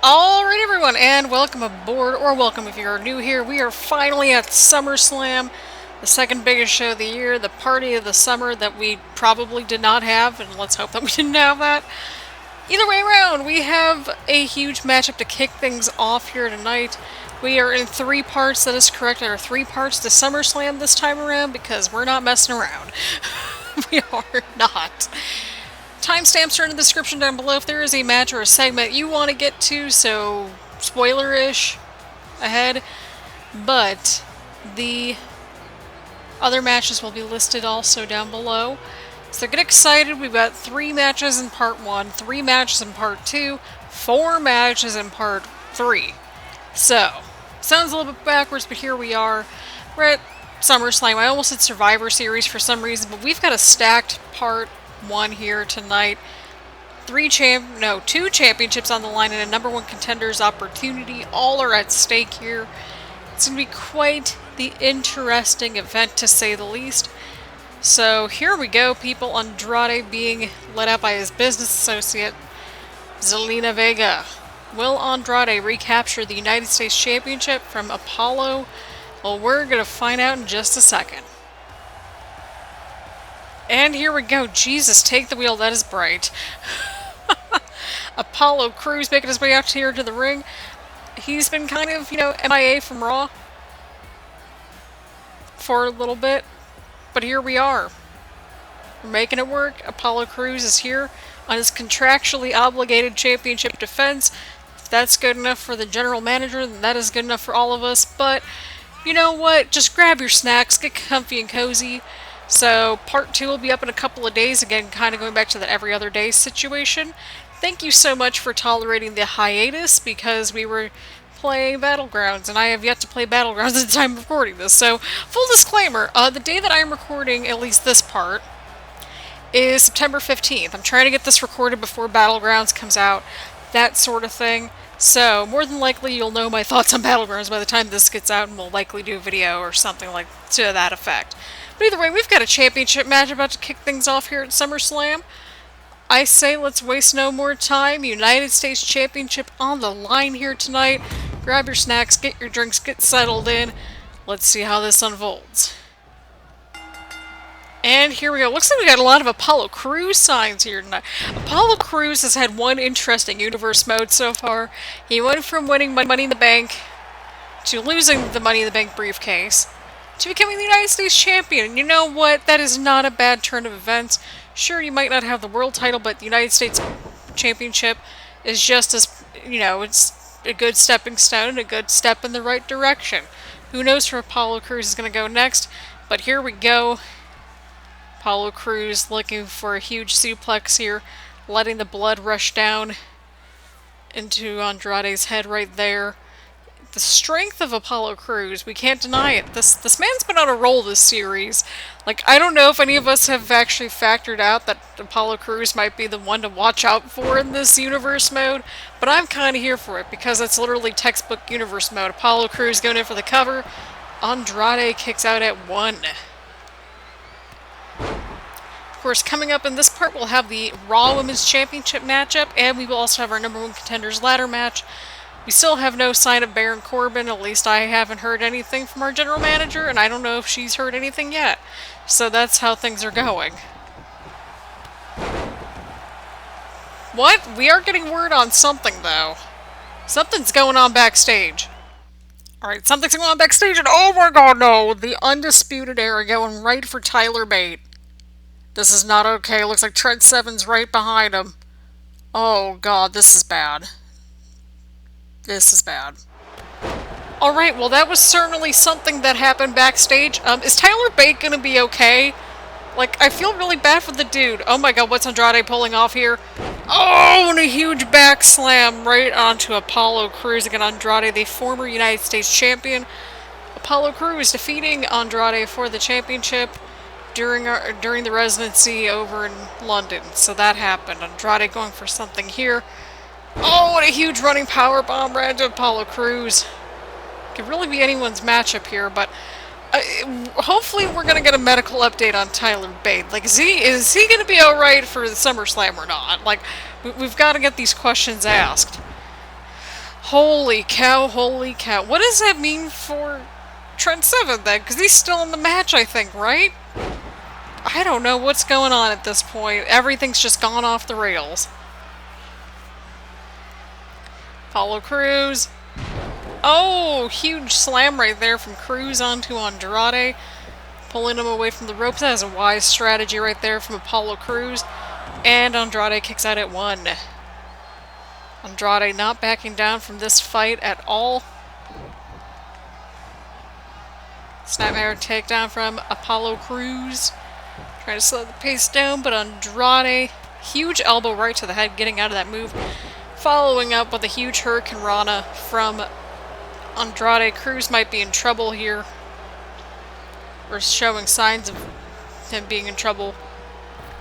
Alright everyone, and welcome aboard, or welcome if you're new here. We are finally at Summerslam, the second biggest show of the year, the party of the summer that we probably did not have, and let's hope that we didn't have that. Either way around, we have a huge matchup to kick things off here tonight. We are in 3 parts, that is correct. There are 3 parts to Summerslam this time around, because we're not messing around. We are not. Timestamps are in the description down below if there is a match or a segment you want to get to, so spoiler-ish ahead. But the other matches will be listed also down below. So get excited. We've got 3 matches in part 1, 3 matches in part 2, 4 matches in part 3. So, sounds a little bit backwards, but here we are. We're at SummerSlam. I almost said Survivor Series for some reason, but we've got a stacked part 1 here tonight. 2 championships on the line and a #1 contender's opportunity. All are at stake here. It's going to be quite the interesting event, to say the least. So here we go, people. Andrade being led out by his business associate, Zelina Vega. Will Andrade recapture the United States Championship from Apollo? Well, we're going to find out in just a second. And here we go. Jesus, take the wheel. That is bright. Apollo Crews making his way out here to the ring. He's been kind of, MIA from Raw for a little bit. But here we are. We're making it work. Apollo Crews is here on his contractually obligated championship defense. If that's good enough for the general manager, then that is good enough for all of us. But, you know what? Just grab your snacks, get comfy and cozy. So, part 2 will be up in a couple of days, again, kind of going back to that every other day situation. Thank you so much for tolerating the hiatus, because we were playing Battlegrounds, and I have yet to play Battlegrounds at the time of recording this. So, full disclaimer, the day that I am recording, at least this part, is September 15th. I'm trying to get this recorded before Battlegrounds comes out, that sort of thing. So, more than likely you'll know my thoughts on Battlegrounds by the time this gets out, and we'll likely do a video or something like to that effect. But either way, we've got a championship match about to kick things off here at SummerSlam. I say let's waste no more time. United States Championship on the line here tonight. Grab your snacks, get your drinks, get settled in. Let's see how this unfolds. And here we go. Looks like we got a lot of Apollo Crews signs here tonight. Apollo Crews has had one interesting universe mode so far. He went from winning Money in the Bank to losing the Money in the Bank briefcase to becoming the United States Champion. And you know what? That is not a bad turn of events. Sure, you might not have the world title, but the United States Championship is just as, it's a good stepping stone and a good step in the right direction. Who knows where Apollo Crews is going to go next, but here we go. Apollo Crews looking for a huge suplex here, letting the blood rush down into Andrade's head right there. The strength of Apollo Crews, we can't deny it. This man's been on a roll this series. Like, I don't know if any of us have actually factored out that Apollo Crews might be the one to watch out for in this universe mode, but I'm kind of here for it, because it's literally textbook universe mode. Apollo Crews going in for the cover. Andrade kicks out at 1. Of course, coming up in this part, we'll have the Raw Women's Championship matchup, and we will also have our #1 Contenders ladder match. We still have no sign of Baron Corbin, at least I haven't heard anything from our general manager, and I don't know if she's heard anything yet. So that's how things are going. What? We are getting word on something, though. Something's going on backstage. Alright, something's going on backstage, and oh my god, no! The Undisputed Era going right for Tyler Bate. This is not okay. Looks like Trent Seven's right behind him. Oh god, this is bad. This is bad. Alright, well that was certainly something that happened backstage. Is Tyler Bate gonna be okay? Like, I feel really bad for the dude. Oh my god, what's Andrade pulling off here? Oh, and a huge back slam right onto Apollo Crews. Again, Andrade, the former United States Champion. Apollo Crews defeating Andrade for the championship during the residency over in London. So that happened. Andrade going for something here. Oh, what a huge running power bomb right into Apollo Crews. Could really be anyone's matchup here, but hopefully we're going to get a medical update on Tyler Bate. Like, is he going to be alright for the SummerSlam or not? Like, we've got to get these questions asked. Holy cow, holy cow. What does that mean for Trent Seven then? Because he's still in the match, I think, right? I don't know what's going on at this point. Everything's just gone off the rails. Apollo Crews. Oh, huge slam right there from Crews onto Andrade. Pulling him away from the ropes. That is a wise strategy right there from Apollo Crews. And Andrade kicks out at 1. Andrade not backing down from this fight at all. Snapmare takedown from Apollo Crews. Trying to slow the pace down, but Andrade, huge elbow right to the head, getting out of that move. Following up with a huge Hurricane Rana from Andrade. Crews might be in trouble here. Or showing signs of him being in trouble.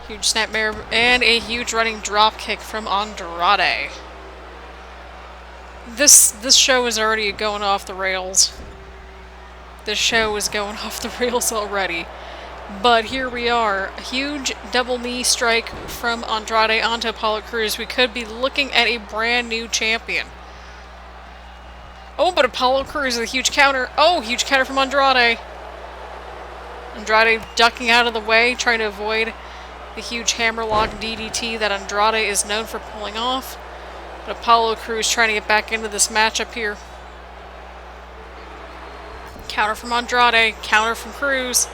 Huge snapmare and a huge running drop kick from Andrade. This show is already going off the rails. This show is going off the rails already. But here we are. A huge double knee strike from Andrade onto Apollo Crews. We could be looking at a brand new champion. Oh, but Apollo Crews with a huge counter. Oh, huge counter from Andrade. Andrade ducking out of the way, trying to avoid the huge hammerlock DDT that Andrade is known for pulling off. But Apollo Crews trying to get back into this matchup here. Counter from Andrade, counter from Crews.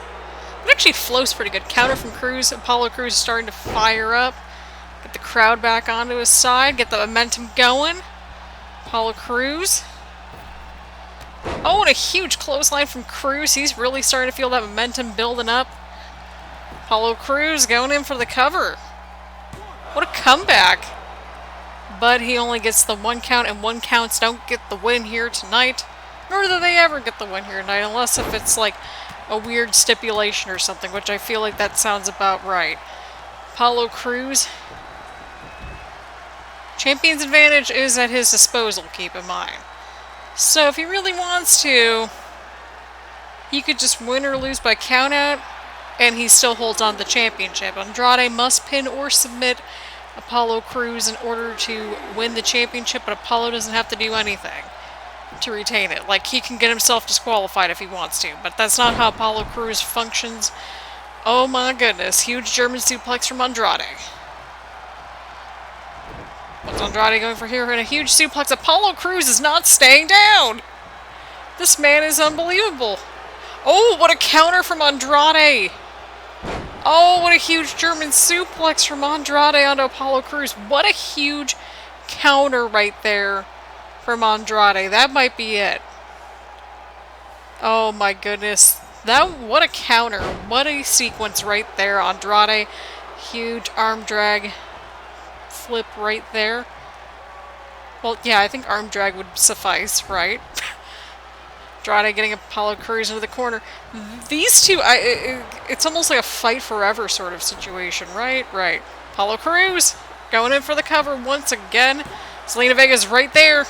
It actually flows pretty good. Counter from Crews. Apollo Crews is starting to fire up. Get the crowd back onto his side. Get the momentum going. Apollo Crews. Oh, and a huge clothesline from Crews. He's really starting to feel that momentum building up. Apollo Crews going in for the cover. What a comeback. But he only gets the 1 count, and 1 counts don't get the win here tonight. Nor do they ever get the win here tonight, unless if it's like a weird stipulation or something, which I feel like that sounds about right. Apollo Crews. Champion's advantage is at his disposal, keep in mind. So if he really wants to, he could just win or lose by countout, and he still holds on to the championship. Andrade must pin or submit Apollo Crews in order to win the championship, but Apollo doesn't have to do anything to retain it. Like, he can get himself disqualified if he wants to, but that's not how Apollo Crews functions. Oh my goodness, huge German suplex from Andrade. What's Andrade going for here? And a huge suplex. Apollo Crews is not staying down! This man is unbelievable. Oh, what a counter from Andrade! Oh, what a huge German suplex from Andrade onto Apollo Crews. What a huge counter right there from Andrade. That might be it. Oh my goodness. What a counter. What a sequence right there. Andrade, huge arm drag flip right there. Well, yeah, I think arm drag would suffice, right? Andrade getting Apollo Crews into the corner. These two, it's almost like a fight forever sort of situation, right? Right. Apollo Crews going in for the cover once again. Zelina Vega's right there.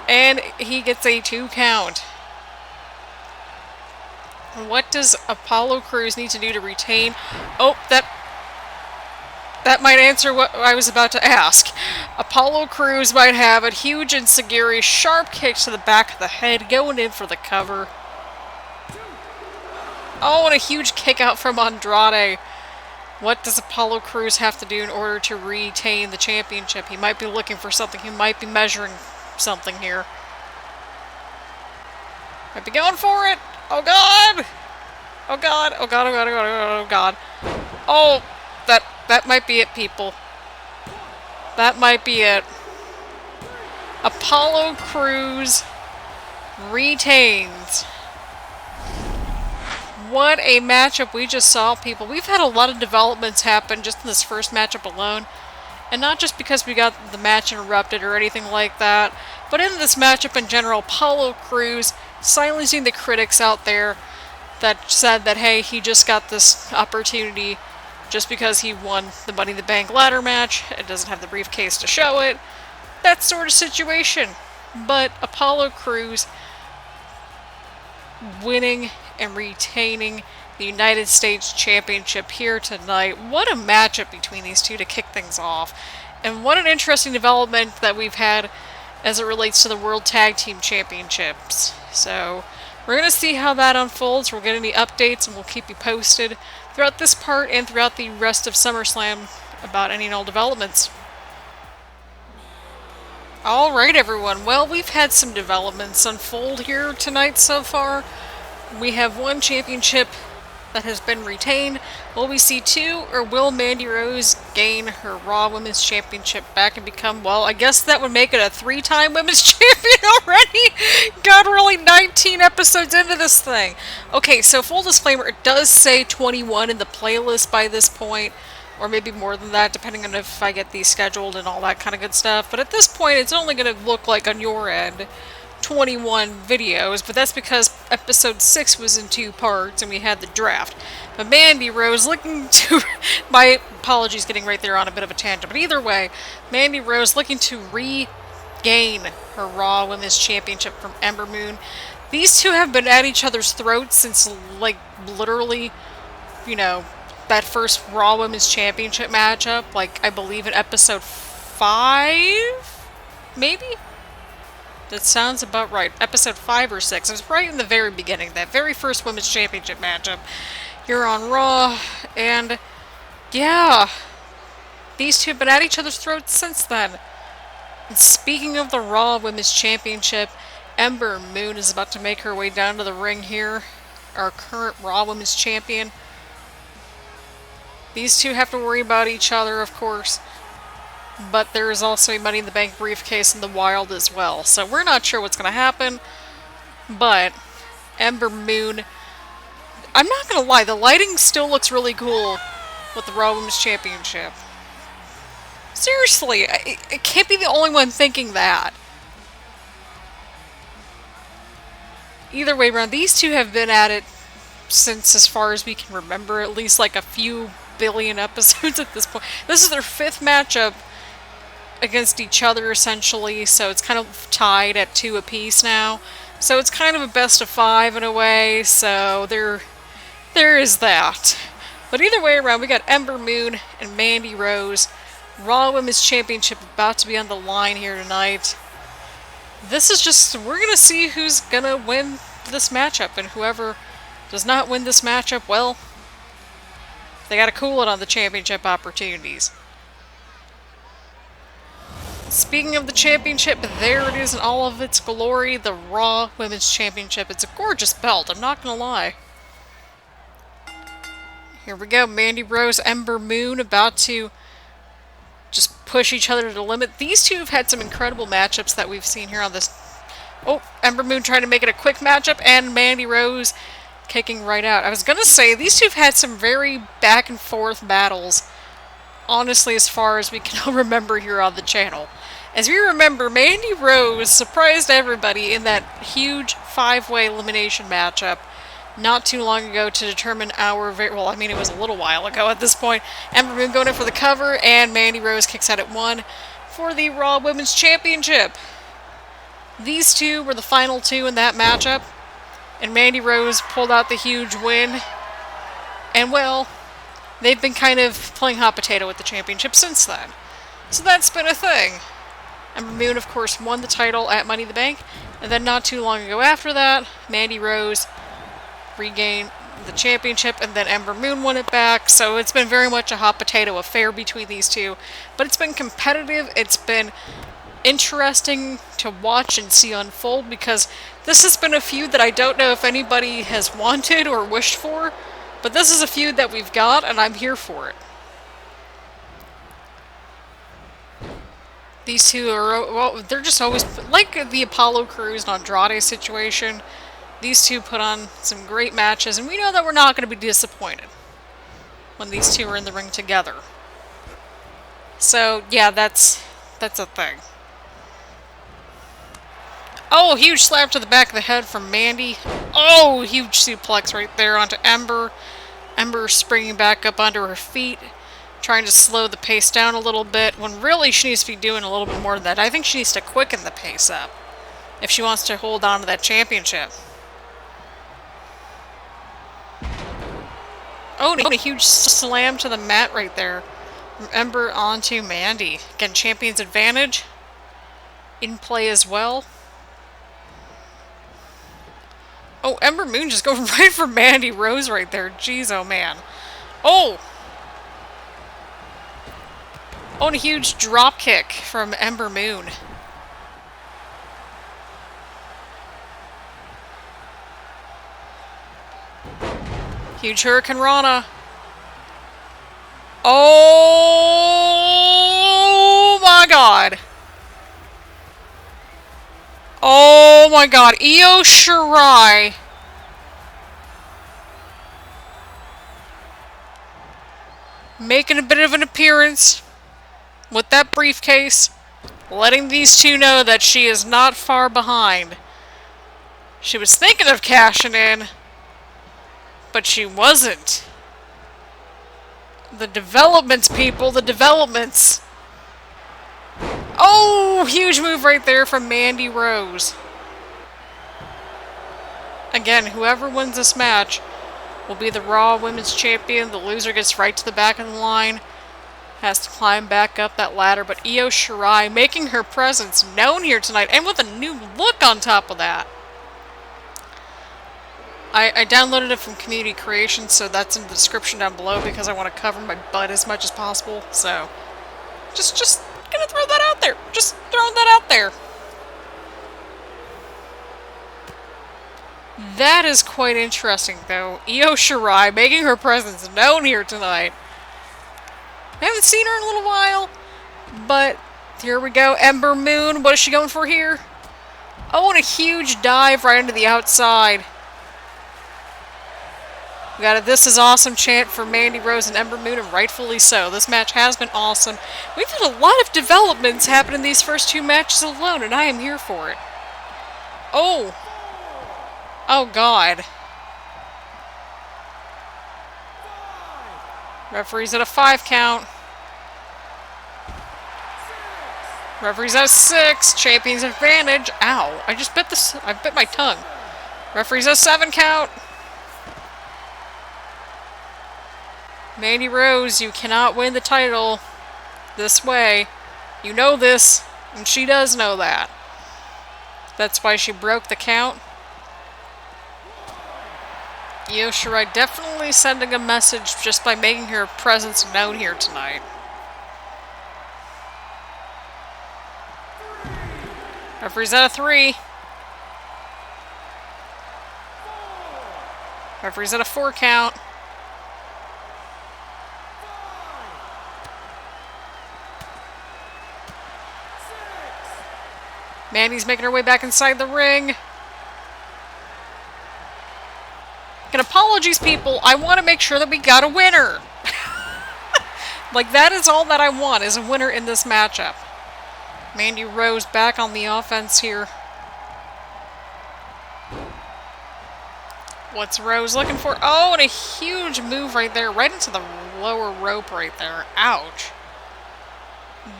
And he gets a 2 count. What does Apollo Crews need to do to retain? Oh, that might answer what I was about to ask. Apollo Crews might have a huge enziguri, sharp kick to the back of the head, going in for the cover. Oh, and a huge kick out from Andrade. What does Apollo Crews have to do in order to retain the championship? He might be looking for something. He might be measuring something here. Might be going for it. Oh god! Oh god! Oh god! Oh god! Oh god! Oh god! Oh, that might be it, people. That might be it. Apollo Crews retains. What a matchup we just saw, people. We've had a lot of developments happen just in this first matchup alone. And not just because we got the match interrupted or anything like that, but in this matchup in general, Apollo Crews silencing the critics out there that said that, hey, he just got this opportunity just because he won the Money in the Bank ladder match. It doesn't have the briefcase to show it. That sort of situation. But Apollo Crews winning and retaining the United States Championship here tonight. What a matchup between these two to kick things off. And what an interesting development that we've had as it relates to the World Tag Team Championships. So we're going to see how that unfolds. We'll get any updates and we'll keep you posted throughout this part and throughout the rest of SummerSlam about any and all developments. Alright everyone, well, we've had some developments unfold here tonight so far. We have one championship that has been retained. Will we see two, or will Mandy Rose gain her Raw Women's Championship back and become, well, I guess that would make it a 3-time Women's Champion already? God, we're only 19 episodes into this thing. Okay, so full disclaimer, it does say 21 in the playlist by this point, or maybe more than that, depending on if I get these scheduled and all that kind of good stuff. But at this point, it's only going to look like on your end 21 videos, but that's because episode 6 was in 2 parts and we had the draft. But Mandy Rose looking to... my apologies getting right there on a bit of a tangent, but either way, Mandy Rose looking to regain her Raw Women's Championship from Ember Moon. These two have been at each other's throats since, like, literally, you know, that first Raw Women's Championship matchup, like, I believe in episode 5? Maybe? That sounds about right. Episode 5 or 6. It was right in the very beginning, that very first Women's Championship matchup here on Raw. And, yeah, these two have been at each other's throats since then. And speaking of the Raw Women's Championship, Ember Moon is about to make her way down to the ring here. Our current Raw Women's Champion. These two have to worry about each other, of course. But there is also a Money in the Bank briefcase in the wild as well. So we're not sure what's going to happen. But Ember Moon... I'm not going to lie, the lighting still looks really cool with the Raw Women's Championship. Seriously, I can't be the only one thinking that. Either way around, these two have been at it since, as far as we can remember, at least like a few billion episodes at this point. This is their 5th matchup against each other, essentially, so it's kind of tied at 2 apiece now. So it's kind of a best of 5 in a way, so there is that. But either way around, we got Ember Moon and Mandy Rose. Raw Women's Championship about to be on the line here tonight. This is just, we're going to see who's going to win this matchup, and whoever does not win this matchup, well, they got to cool it on the championship opportunities. Speaking of the championship, there it is in all of its glory, the Raw Women's Championship. It's a gorgeous belt, I'm not going to lie. Here we go, Mandy Rose, Ember Moon, about to just push each other to the limit. These two have had some incredible matchups that we've seen here on this. Oh, Ember Moon trying to make it a quick matchup, and Mandy Rose kicking right out. I was going to say, these two have had some very back and forth battles, honestly, as far as we can all remember here on the channel. As we remember, Mandy Rose surprised everybody in that huge 5-way elimination matchup not too long ago to determine our... well, I mean, it was a little while ago at this point. Ember Moon going in for the cover, and Mandy Rose kicks out at 1 for the Raw Women's Championship. These two were the final 2 in that matchup, and Mandy Rose pulled out the huge win. And, well, they've been kind of playing hot potato with the championship since then. So that's been a thing. Ember Moon, of course, won the title at Money in the Bank, and then not too long ago after that, Mandy Rose regained the championship, and then Ember Moon won it back. So it's been very much a hot potato affair between these two. But it's been competitive. It's been interesting to watch and see unfold, because this has been a feud that I don't know if anybody has wanted or wished for, but this is a feud that we've got, and I'm here for it. These two are, well, they're just always, like the Apollo Crews and Andrade situation, these two put on some great matches, and we know that we're not going to be disappointed when these two are in the ring together. So, yeah, that's a thing. Oh, huge slap to the back of the head from Mandy. Oh, huge suplex right there onto Ember. Ember springing back up onto her feet, trying to slow the pace down a little bit, when really she needs to be doing a little bit more than that. I think she needs to quicken the pace up if she wants to hold on to that championship. Oh, and a huge slam to the mat right there. From Ember onto Mandy. Again, champion's advantage. in play as well. Oh, Ember Moon just going right for Mandy Rose right there. Jeez, oh man. Oh! Oh, and a huge drop kick from Ember Moon. Huge Hurricane Rana. Oh my god. Oh my god. Io Shirai. Making a bit of an appearance with that briefcase. Letting these two know that she is not far behind. She was thinking of cashing in, but she wasn't. The developments, people, the developments. Oh, huge move right there from Mandy Rose. Again, whoever wins this match will be the Raw Women's Champion. The loser gets right to the back of the line. Has to climb back up that ladder. But Io Shirai making her presence known here tonight. And with a new look on top of that. I downloaded it from Community Creations, so that's in the description down below because I want to cover my butt as much as possible. So, just gonna throw that out there. Just throwing that out there. That is quite interesting, though. Io Shirai making her presence known here tonight. I haven't seen her in a little while, but here we go. Ember Moon, what is she going for here? Oh, and a huge dive right into the outside. We got a "This is awesome" chant for Mandy Rose and Ember Moon, and rightfully so. This match has been awesome. We've had a lot of developments happen in these first two matches alone, and I am here for it. Oh. Oh, God. Referee's at a 5 count. Referee's at a 6. Champion's advantage. Ow. I just bit this. I bit my tongue. Referee's at a 7 count. Mandy Rose, you cannot win the title this way. You know this, and she does know that. That's why she broke the count. Io Shirai definitely sending a message just by making her presence known here tonight. Referee's at a 3. Referee's at a 4 count. Mandy's making her way back inside the ring. And apologies, people. I want to make sure that we got a winner. Like, that is all that I want, is a winner in this matchup. Mandy Rose back on the offense here. What's Rose looking for? Oh, and a huge move right there. Right into the lower rope right there. Ouch.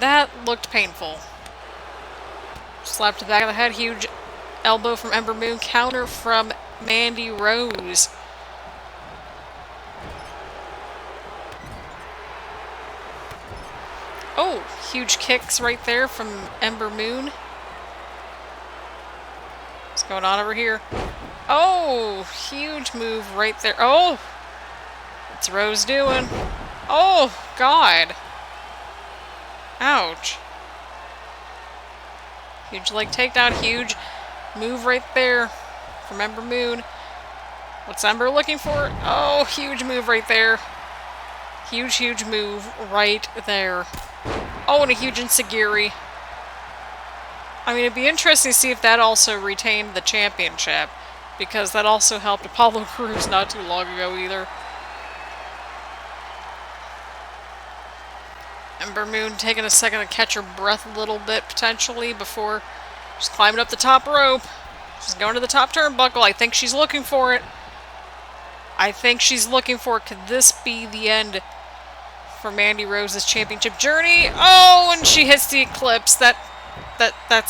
That looked painful. Slap to the back of the head. Huge elbow from Ember Moon. Counter from Mandy Rose. Oh, huge kicks right there from Ember Moon. What's going on over here? Oh, huge move right there. Oh, what's Rose doing? Oh, God. Ouch. Huge leg takedown. Huge move right there from Ember Moon. What's Ember looking for? Oh, huge move right there. Huge, huge move right there. Oh, and a huge enziguri. I mean, it'd be interesting to see if that also retained the championship, because that also helped Apollo Crews not too long ago either. Ember Moon taking a second to catch her breath a little bit, potentially, before she's climbing up the top rope. She's going to the top turnbuckle. I think she's looking for it. I think she's looking for it. Could this be the end for Mandy Rose's championship journey? Oh, and she hits the Eclipse. That's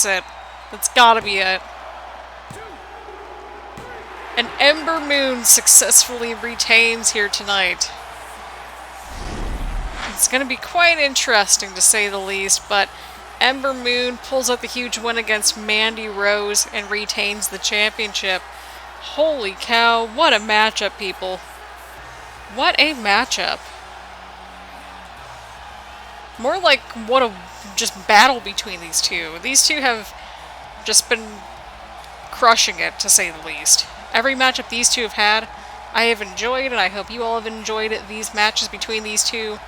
it. That's gotta be it. And Ember Moon successfully retains here tonight. It's going to be quite interesting, to say the least, but Ember Moon pulls out the huge win against Mandy Rose and retains the championship. Holy cow, what a matchup, people. What a matchup. More like what a just battle between these two. These two have just been crushing it, to say the least. Every matchup these two have had, I have enjoyed, and I hope you all have enjoyed these matches between these two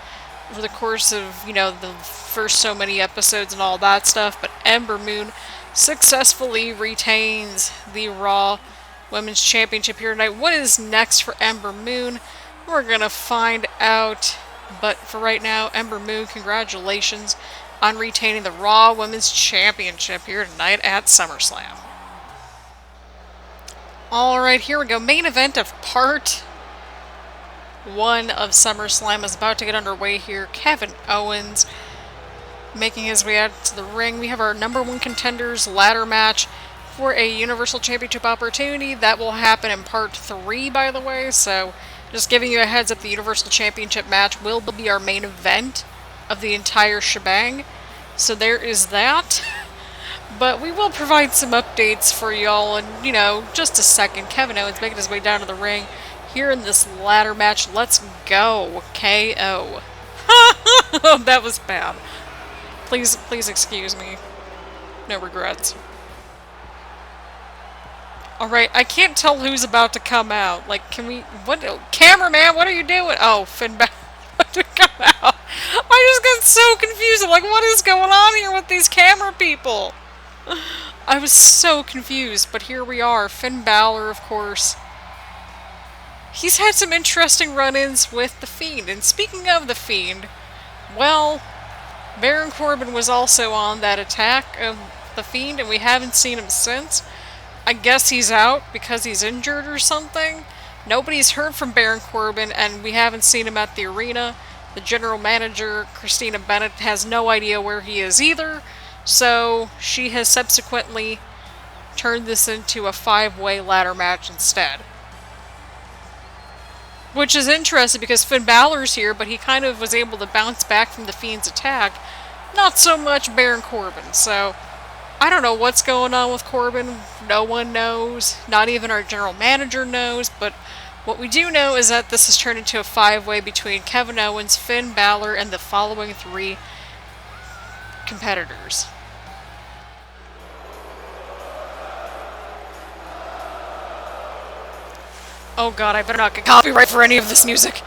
over the course of, you know, the first so many episodes and all that stuff. But Ember Moon successfully retains the Raw Women's Championship here tonight. What is next for Ember Moon? We're gonna find out. But for right now, Ember Moon, congratulations on retaining the Raw Women's Championship here tonight at SummerSlam. Alright, here we go. Main event of part 1 of SummerSlam is about to get underway here. Kevin Owens making his way out to the ring. We have our number 1 contenders ladder match for a Universal Championship opportunity. That will happen in part 3, by the way, so just giving you a heads up, the Universal Championship match will be our main event of the entire shebang. So there is that. But we will provide some updates for y'all in, you know, just a second. Kevin Owens making his way down to the ring here in this ladder match. Let's go, KO. That was bad. Please excuse me. No regrets. Alright, I can't tell who's about to come out. Like, can we... What? Cameraman, what are you doing? Oh, Finn Balor about to come out. I just got so confused. I'm like, what is going on here with these camera people? I was so confused, but here we are. Finn Balor, of course. He's had some interesting run-ins with The Fiend. And speaking of The Fiend, well, Baron Corbin was also on that attack of The Fiend, and we haven't seen him since. I guess he's out because he's injured or something. Nobody's heard from Baron Corbin, and we haven't seen him at the arena. The general manager, Christina Bennett, has no idea where he is either. So she has subsequently turned this into a 5-way ladder match instead. Which is interesting because Finn Balor's here, but he kind of was able to bounce back from the Fiend's attack. Not so much Baron Corbin, so I don't know what's going on with Corbin. No one knows. Not even our general manager knows. But what we do know is that this has turned into a 5-way between Kevin Owens, Finn Balor, and the following 3 competitors. Oh god, I better not get copyright for any of this music.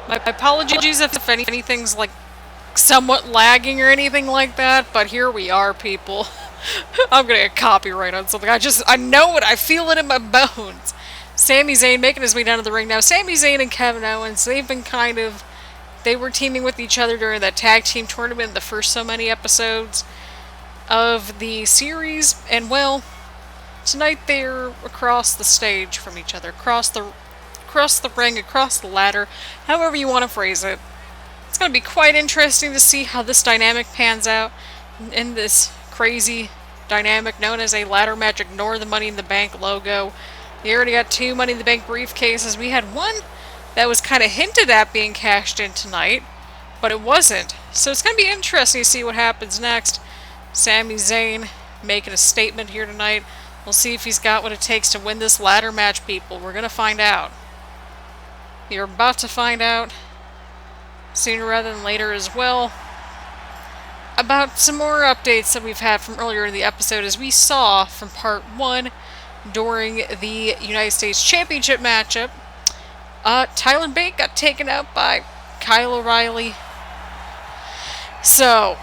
My apologies if anything's like somewhat lagging or anything like that, but here we are, people. I'm gonna get copyright on something. I know it. I feel it in my bones. Sami Zayn making his way down to the ring now. Sami Zayn and Kevin Owens, they've been they were teaming with each other during that tag team tournament, the first so many episodes of the series, and well, tonight they're across the stage from each other, across the ring, across the ladder, however you want to phrase it. It's going to be quite interesting to see how this dynamic pans out in this crazy dynamic known as a ladder match. Ignore the Money in the Bank logo. They already got 2 Money in the Bank briefcases. We had one that was kind of hinted at being cashed in tonight, but it wasn't. So it's going to be interesting to see what happens next. Sami Zayn making a statement here tonight. We'll see if he's got what it takes to win this ladder match, people. We're going to find out. You're about to find out sooner rather than later as well about some more updates that we've had from earlier in the episode. As we saw from part 1 during the United States Championship matchup, Tyler Bate got taken out by Kyle O'Reilly. So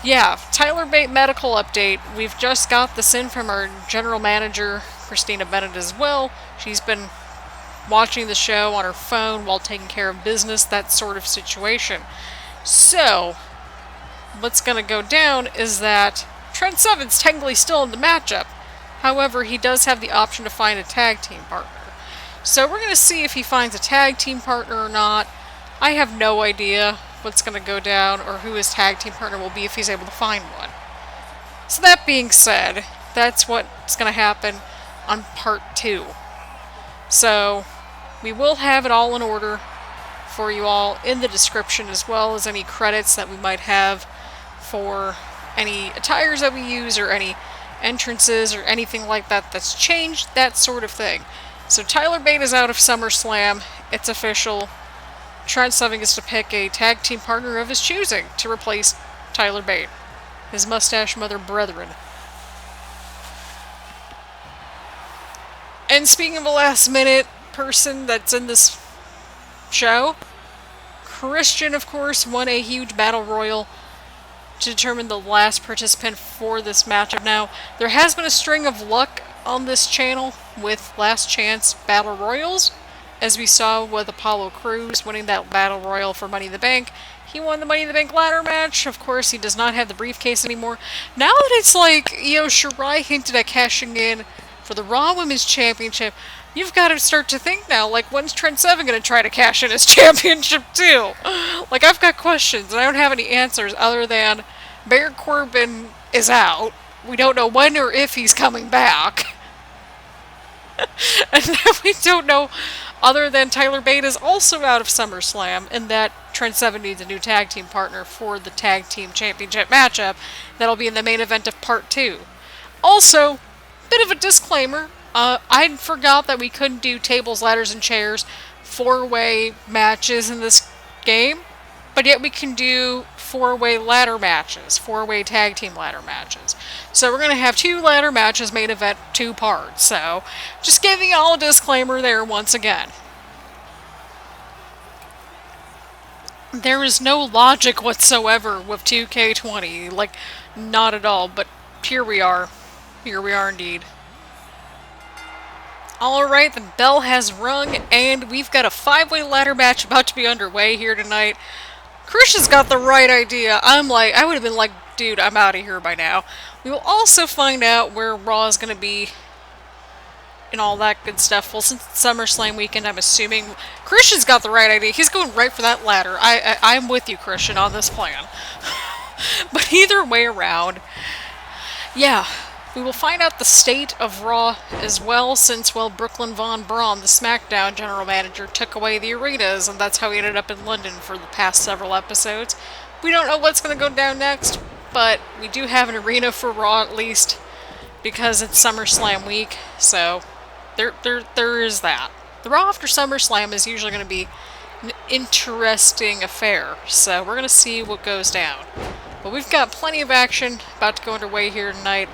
yeah, Tyler Bate medical update. We've just got this in from our general manager Christina Bennett as well. She's been watching the show on her phone while taking care of business, that sort of situation. So what's going to go down is that Trent Seven's technically still in the matchup. However, he does have the option to find a tag team partner. So we're going to see if he finds a tag team partner or not. I have no idea what's going to go down or who his tag team partner will be if he's able to find one. So that being said, that's what's going to happen on part 2. So we will have it all in order for you all in the description, as well as any credits that we might have for any attires that we use or any entrances or anything like that that's changed, that sort of thing. So Tyler Bate is out of SummerSlam. It's official. Trent Seven gets to pick a tag team partner of his choosing to replace Tyler Bate, his mustache mother brethren. And speaking of a last minute person that's in this show, Christian, of course, won a huge battle royal to determine the last participant for this matchup. Now, there has been a string of luck on this channel with last chance battle royals, as we saw with Apollo Crews winning that battle royal for Money in the Bank. He won the Money in the Bank ladder match. Of course, he does not have the briefcase anymore. Now that it's like, Shirai hinted at cashing in for the Raw Women's Championship, you've got to start to think now, like, when's Trent Seven going to try to cash in his championship too? Like, I've got questions, and I don't have any answers other than Baron Corbin is out. We don't know when or if he's coming back. And then we don't know, other than Tyler Bate is also out of SummerSlam, and that Trent Seven needs a new tag team partner for the tag team championship matchup. That'll be in the main event of Part 2. Also, bit of a disclaimer, I forgot that we couldn't do tables, ladders, and chairs 4-way matches in this game, but yet we can do 4-way ladder matches, 4-way tag team ladder matches. So we're going to have 2 ladder matches, main event, 2 parts. So just giving y'all a disclaimer there once again. There is no logic whatsoever with 2K20, like, not at all, but here we are. Here we are indeed. Alright, the bell has rung, and we've got a 5-way ladder match about to be underway here tonight. Christian's got the right idea. I would have been like, dude, I'm out of here by now. We will also find out where Raw is going to be and all that good stuff. Well, since it's SummerSlam weekend, I'm assuming Christian's got the right idea. He's going right for that ladder. I'm with you, Christian, on this plan. But either way around, yeah, we will find out the state of Raw as well, since, well, Brooklyn Von Braun, the SmackDown general manager, took away the arenas, and that's how he ended up in London for the past several episodes. We don't know what's going to go down next, but we do have an arena for Raw at least, because it's SummerSlam week, so there is that. The Raw after SummerSlam is usually going to be an interesting affair, so we're going to see what goes down. But we've got plenty of action about to go underway here tonight.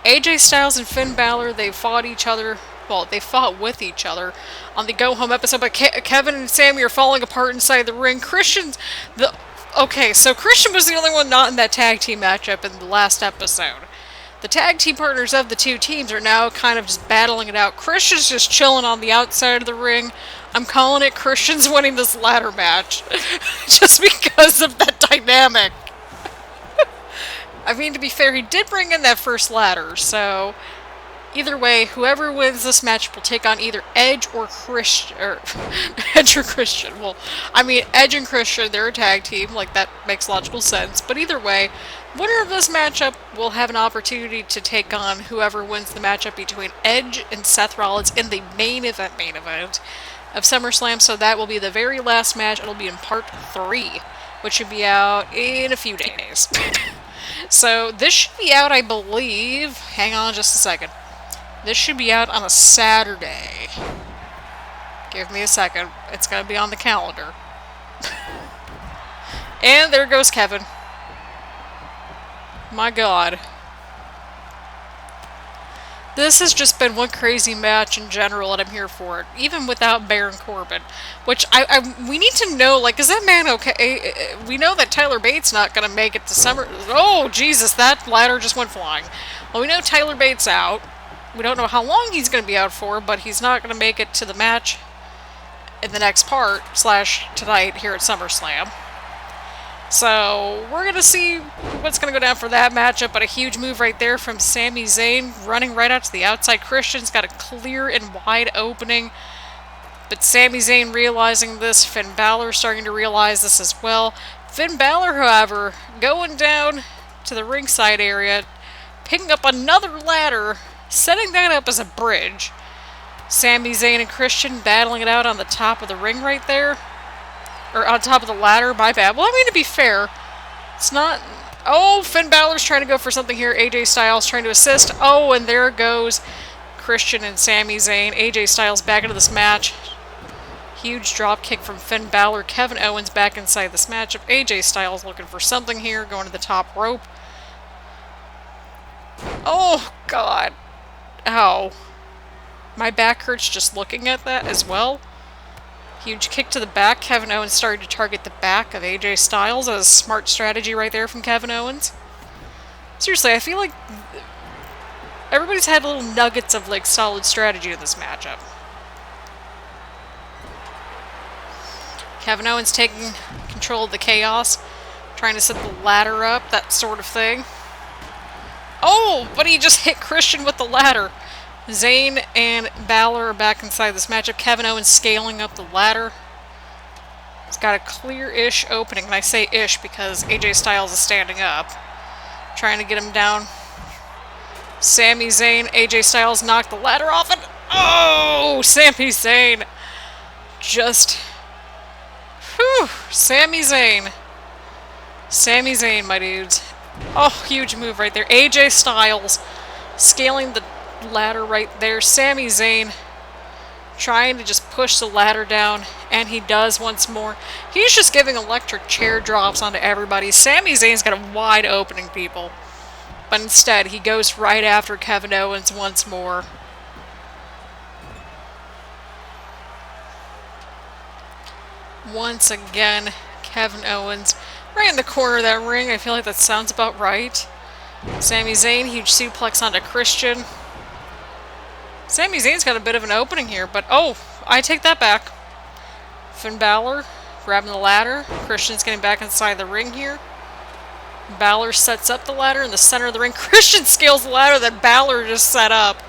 AJ Styles and Finn Balor, they fought each other. Well, they fought with each other on the Go Home episode, but Kevin and Sami are falling apart inside the ring. Okay, so Christian was the only one not in that tag team matchup in the last episode. The tag team partners of the 2 teams are now kind of just battling it out. Christian's just chilling on the outside of the ring. I'm calling it Christian's winning this ladder match. Just because of that dynamic. I mean, to be fair, he did bring in that first ladder, so either way, whoever wins this match will take on either Edge or Christian, or Edge or Christian. Well, I mean, Edge and Christian, they're a tag team, like, that makes logical sense, but either way, winner of this matchup will have an opportunity to take on whoever wins the matchup between Edge and Seth Rollins in the main event of SummerSlam, so that will be the very last match. It'll be in Part 3, which should be out in a few days. So, this should be out, I believe, hang on just a second. This should be out on a Saturday. Give me a second. It's going to be on the calendar. And there goes Kevin. My God. This has just been one crazy match in general, and I'm here for it. Even without Baron Corbin. Which, we need to know, like, is that man okay? We know that Tyler Bate's not going to make it to Summer... Oh, Jesus, that ladder just went flying. Well, we know Tyler Bate's out. We don't know how long he's going to be out for, but he's not going to make it to the match in the next part, / tonight here at SummerSlam. So, we're going to see what's going to go down for that matchup, but a huge move right there from Sami Zayn, running right out to the outside. Christian's got a clear and wide opening, but Sami Zayn realizing this, Finn Balor starting to realize this as well. Finn Balor, however, going down to the ringside area, picking up another ladder, setting that up as a bridge. Sami Zayn and Christian battling it out on the top of the ring right there. Or on top of the ladder, my bad. Well, I mean, to be fair, it's not... Oh, Finn Balor's trying to go for something here. AJ Styles trying to assist. Oh, and there goes Christian and Sami Zayn. AJ Styles back into this match. Huge drop kick from Finn Balor. Kevin Owens back inside this matchup. AJ Styles looking for something here. Going to the top rope. Oh, God. Ow. My back hurts just looking at that as well. Huge kick to the back. Kevin Owens started to target the back of AJ Styles. That was a smart strategy right there from Kevin Owens. Seriously, I feel like everybody's had little nuggets of, like, solid strategy in this matchup. Kevin Owens taking control of the chaos. Trying to set the ladder up, that sort of thing. Oh, but he just hit Christian with the ladder. Zayn and Balor are back inside this matchup. Kevin Owens scaling up the ladder. He's got a clear-ish opening, and I say ish because AJ Styles is standing up. Trying to get him down. Sami Zayn, AJ Styles knocked the ladder off, and oh! Sami Zayn just... Whew! Sami Zayn. Sami Zayn, my dudes. Oh, huge move right there. AJ Styles scaling the ladder right there. Sami Zayn trying to just push the ladder down, and he does once more. He's just giving electric chair drops onto everybody. Sami Zayn's got a wide opening, people. But instead, he goes right after Kevin Owens once more. Once again, Kevin Owens right in the corner of that ring. I feel like that sounds about right. Sami Zayn, huge suplex onto Christian. Sami Zayn's got a bit of an opening here, but oh, I take that back. Finn Balor grabbing the ladder. Christian's getting back inside the ring here. Balor sets up the ladder in the center of the ring. Christian scales the ladder that Balor just set up.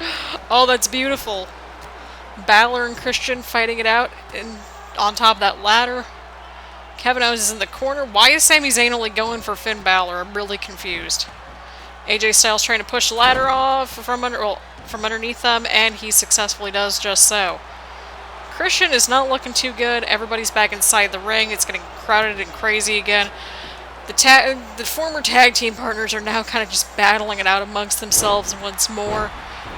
Oh, that's beautiful. Balor and Christian fighting it out on top of that ladder. Kevin Owens is in the corner. Why is Sami Zayn only going for Finn Balor? I'm really confused. AJ Styles trying to push the ladder off from underneath them, and he successfully does just so. Christian is not looking too good. Everybody's back inside the ring. It's getting crowded and crazy again. The former tag team partners are now kind of just battling it out amongst themselves once more.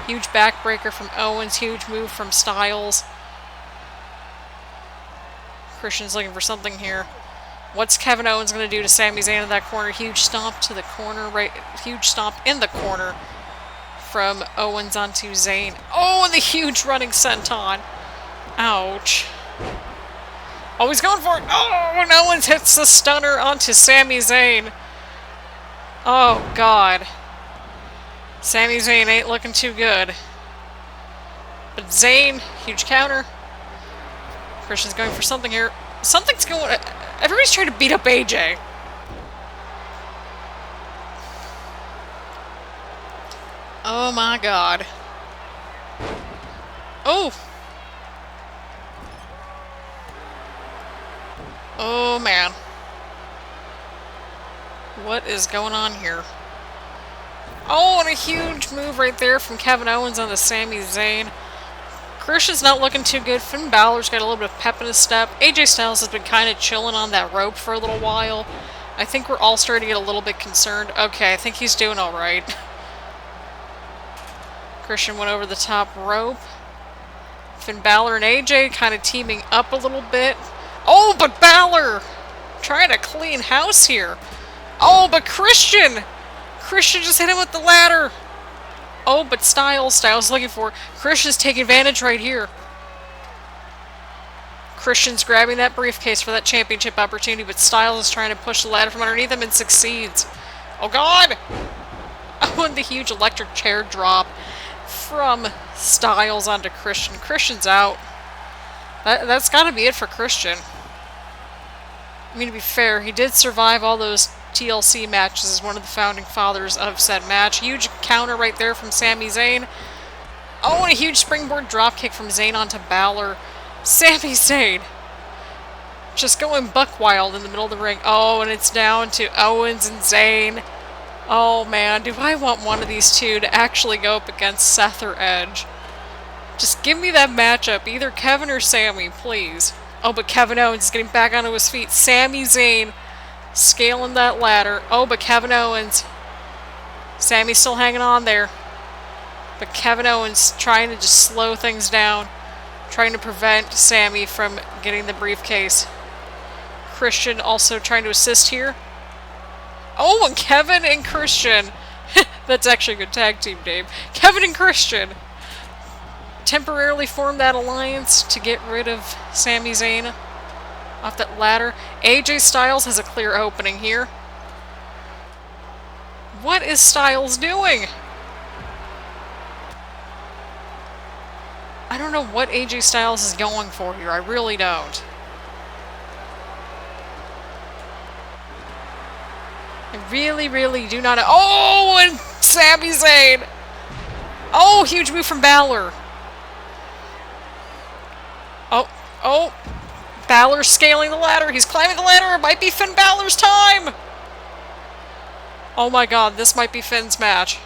Huge backbreaker from Owens. Huge move from Styles. Christian's looking for something here. What's Kevin Owens going to do to Sami Zayn in that corner? Huge stomp to the corner, right? Huge stomp in the corner from Owens onto Zayn. Oh, and the huge running senton. Ouch. Oh, he's going for it. Oh, and Owens hits the stunner onto Sami Zayn. Oh, God. Sami Zayn ain't looking too good. But Zayn, huge counter. Christian's going for something here. Something's going... Everybody's trying to beat up AJ. Oh my God. Oh! Oh man. What is going on here? Oh, and a huge move right there from Kevin Owens on the Sami Zayn. Christian's not looking too good. Finn Balor's got a little bit of pep in his step. AJ Styles has been kind of chilling on that rope for a little while. I think we're all starting to get a little bit concerned. Okay, I think he's doing alright. Christian went over the top rope. Finn Balor and AJ kind of teaming up a little bit. Oh, but Balor trying to clean house here. Oh, but Christian just hit him with the ladder. Oh, but Styles looking for Christian's taking advantage right here. Christian's grabbing that briefcase for that championship opportunity, but Styles is trying to push the ladder from underneath him and succeeds. Oh, God! Oh, and the huge electric chair drop from Styles onto Christian. Christian's out. That's got to be it for Christian. I mean, to be fair, he did survive all those TLC matches as one of the founding fathers of said match. Huge counter right there from Sami Zayn. Oh, and a huge springboard dropkick from Zayn onto Balor. Sami Zayn just going buck wild in the middle of the ring. Oh, and it's down to Owens and Zayn. Oh man, do I want one of these two to actually go up against Seth or Edge? Just give me that matchup, either Kevin or Sami, please. Oh, but Kevin Owens is getting back onto his feet. Sami Zayn Scaling that ladder. Oh, but Kevin Owens. Sami's still hanging on there. But Kevin Owens trying to just slow things down. Trying to prevent Sami from getting the briefcase. Christian also trying to assist here. Oh, and Kevin and Christian. That's actually a good tag team name. Kevin and Christian temporarily formed that alliance to get rid of Sami Zayn off that ladder. AJ Styles has a clear opening here. What is Styles doing? I don't know what AJ Styles is going for here. I really don't. I really do not know. Oh, and Sami Zayn! Oh, huge move from Balor. Oh. Balor's scaling the ladder. He's climbing the ladder. It might be Finn Balor's time. Oh my god, this might be Finn's match.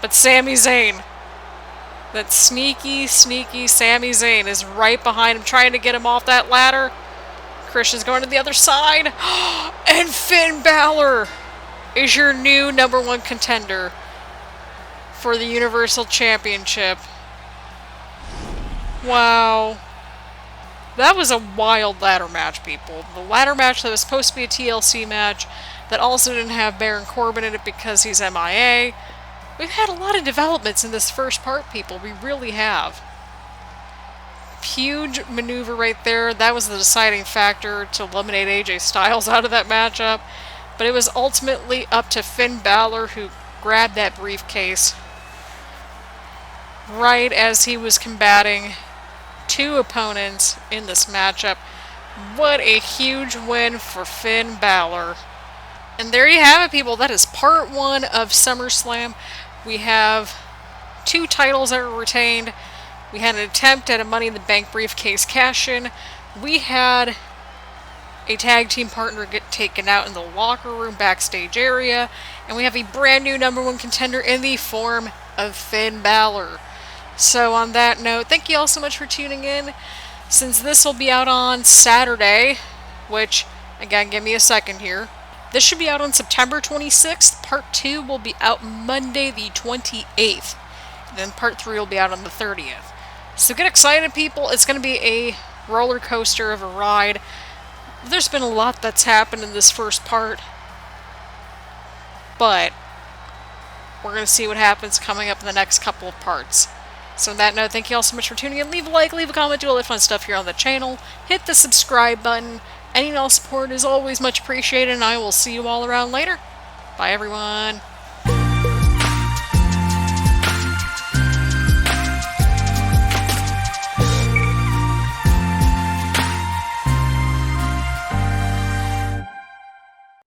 But Sami Zayn. That sneaky Sami Zayn is right behind him, trying to get him off that ladder. Christian's going to the other side. And Finn Balor is your new #1 contender for the Universal Championship. Wow. That was a wild ladder match, people. The ladder match that was supposed to be a TLC match that also didn't have Baron Corbin in it because he's MIA. We've had a lot of developments in this first part, people. We really have. Huge maneuver right there. That was the deciding factor to eliminate AJ Styles out of that matchup. But it was ultimately up to Finn Balor, who grabbed that briefcase right as he was combating two opponents in this matchup. What a huge win for Finn Balor. And there you have it, people. That is part 1 of SummerSlam. We have 2 titles that were retained. We had an attempt at a Money in the Bank briefcase cash-in. We had a tag team partner get taken out in the locker room backstage area. And we have a brand new #1 contender in the form of Finn Balor. So on that note, thank you all so much for tuning in. Since this will be out on Saturday, which, again, give me a second here. This should be out on September 26th. Part 2 will be out Monday the 28th. And then Part 3 will be out on the 30th. So get excited, people. It's going to be a roller coaster of a ride. There's been a lot that's happened in this first part. But we're going to see what happens coming up in the next couple of parts. So on that note, thank you all so much for tuning in. Leave a like, leave a comment, do all that fun stuff here on the channel. Hit the subscribe button. Any and all support is always much appreciated, and I will see you all around later. Bye, everyone.